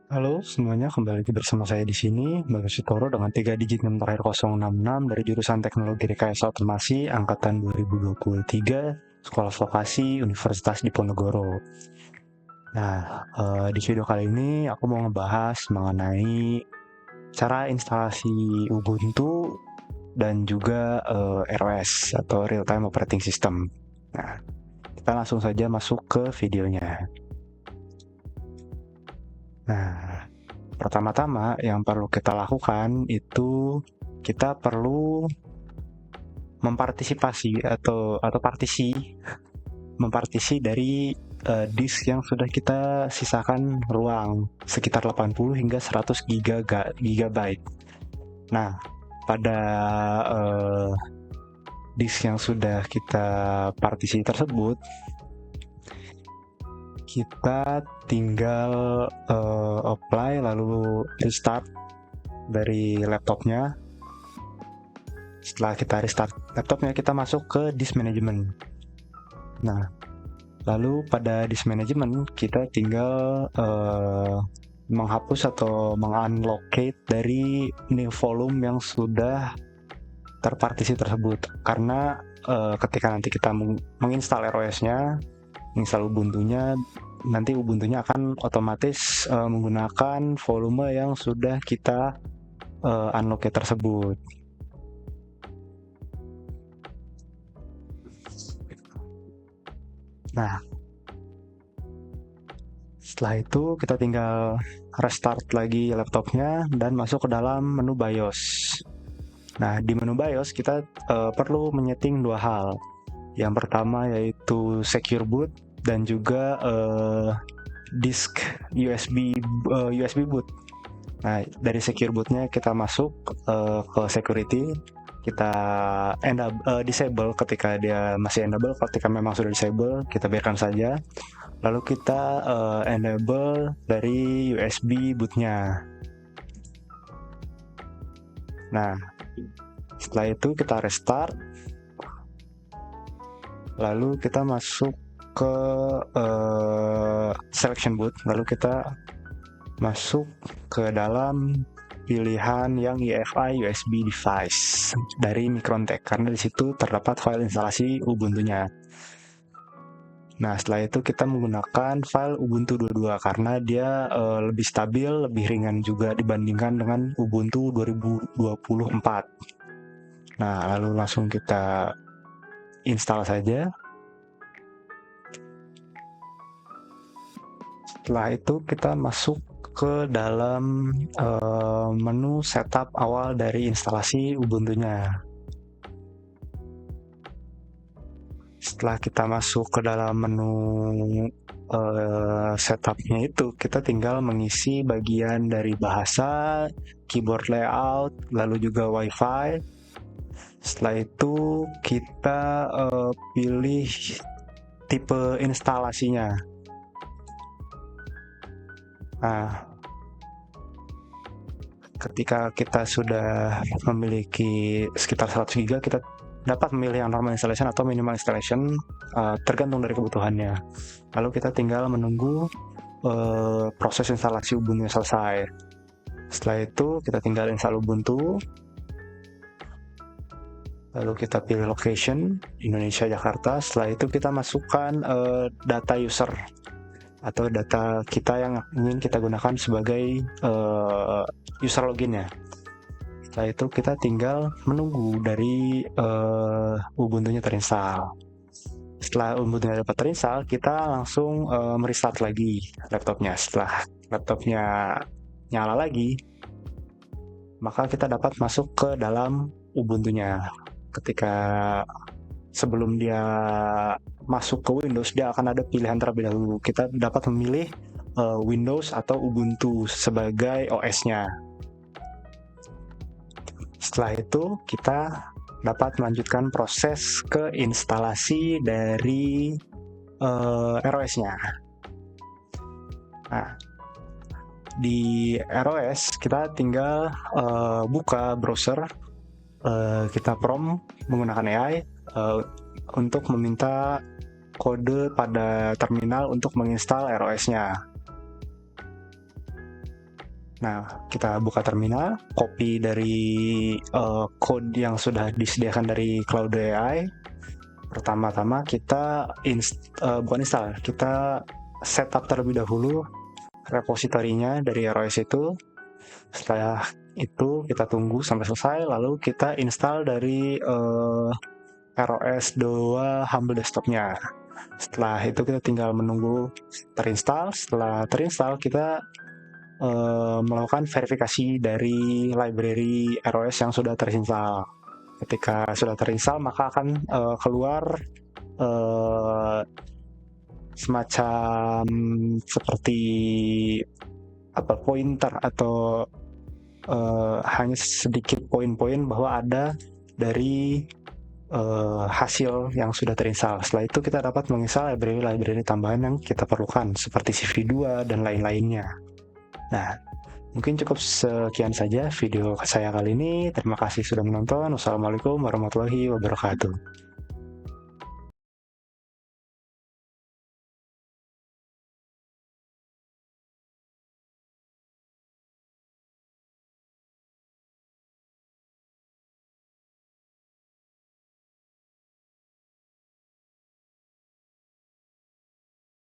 Halo semuanya, kembali lagi bersama saya di sini, Bagas Sitoro dengan 3 digit NIM terakhir 066 dari jurusan Teknologi Rekayasa Otomasi angkatan 2023, Sekolah Vokasi Universitas Diponegoro. Nah, di video kali ini aku mau ngebahas mengenai cara instalasi Ubuntu dan juga ROS atau Real Time Operating System. Nah, kita langsung saja masuk ke videonya. Nah, pertama-tama yang perlu kita lakukan itu kita perlu mempartisi dari disk yang sudah kita sisakan ruang sekitar 80 hingga 100 gigabyte. Nah, pada disk yang sudah kita partisi tersebut, kita tinggal apply lalu restart dari laptopnya. Setelah kita restart laptopnya, kita masuk ke disk management. Nah, lalu pada disk management kita tinggal menghapus atau mengunlocate dari new volume yang sudah terpartisi tersebut. Karena ketika nanti kita menginstal ROS-nya, menginstal Ubuntu-nya, nanti Ubuntu-nya akan otomatis menggunakan volume yang sudah kita unlocate tersebut. Nah, setelah itu kita tinggal restart lagi laptopnya dan masuk ke dalam menu BIOS. Nah, di menu BIOS kita perlu menyeting dua hal. Yang pertama yaitu secure boot dan juga disk USB boot. Nah, dari secure bootnya kita masuk ke security, kita disable ketika dia masih enable. Ketika memang sudah disable, kita biarkan saja. Lalu kita enable dari USB bootnya. Nah, setelah itu kita restart, lalu kita masuk ke selection boot, lalu kita masuk ke dalam pilihan yang EFI USB device dari Microntech, karena di situ terdapat file instalasi Ubuntu-nya. Nah, setelah itu kita menggunakan file Ubuntu 22 karena dia lebih stabil, lebih ringan juga dibandingkan dengan Ubuntu 2024. Nah, lalu langsung kita install saja. Setelah itu kita masuk ke dalam menu setup awal dari instalasi Ubuntu-nya. Setelah kita masuk ke dalam menu setupnya itu, kita tinggal mengisi bagian dari bahasa, keyboard layout, lalu juga WiFi. Setelah itu kita pilih tipe instalasinya. Nah, ketika kita sudah memiliki sekitar 100 GB, kita dapat memilih yang normal installation atau minimal installation, tergantung dari kebutuhannya. Lalu kita tinggal menunggu proses instalasi Ubuntu selesai. Setelah itu kita tinggal install Ubuntu, lalu kita pilih location Indonesia Jakarta. Setelah itu kita masukkan data user atau data kita yang ingin kita gunakan sebagai user loginnya. Setelah itu kita tinggal menunggu dari Ubuntu-nya terinstall. Setelah Ubuntu-nya dapat terinstall, kita langsung merestart lagi laptopnya. Setelah laptopnya nyala lagi, maka kita dapat masuk ke dalam Ubuntu-nya. Ketika sebelum dia masuk ke Windows, dia akan ada pilihan terlebih dahulu. Kita dapat memilih Windows atau Ubuntu sebagai OS-nya. Setelah itu kita dapat melanjutkan proses ke instalasi dari ROS-nya. Nah, di ROS kita tinggal buka browser, kita prompt menggunakan AI untuk meminta kode pada terminal untuk menginstal ROS-nya. Nah, kita buka terminal, copy dari code yang sudah disediakan dari Cloud AI. Pertama-tama kita bukan install, kita setup terlebih dahulu repositorinya dari ROS itu. Setelah itu kita tunggu sampai selesai, lalu kita install dari ROS 2 Humble Desktop-nya. Setelah itu kita tinggal menunggu terinstall. Setelah terinstall, kita melakukan verifikasi dari library ROS yang sudah terinstall. Ketika sudah terinstall, maka akan keluar semacam seperti pointer atau hanya sedikit poin-poin bahwa ada dari hasil yang sudah terinstall. Setelah itu kita dapat menginstal library-library tambahan yang kita perlukan seperti CV2 dan lain-lainnya. Nah, mungkin cukup sekian saja video saya kali ini. Terima kasih sudah menonton. Wassalamualaikum warahmatullahi wabarakatuh.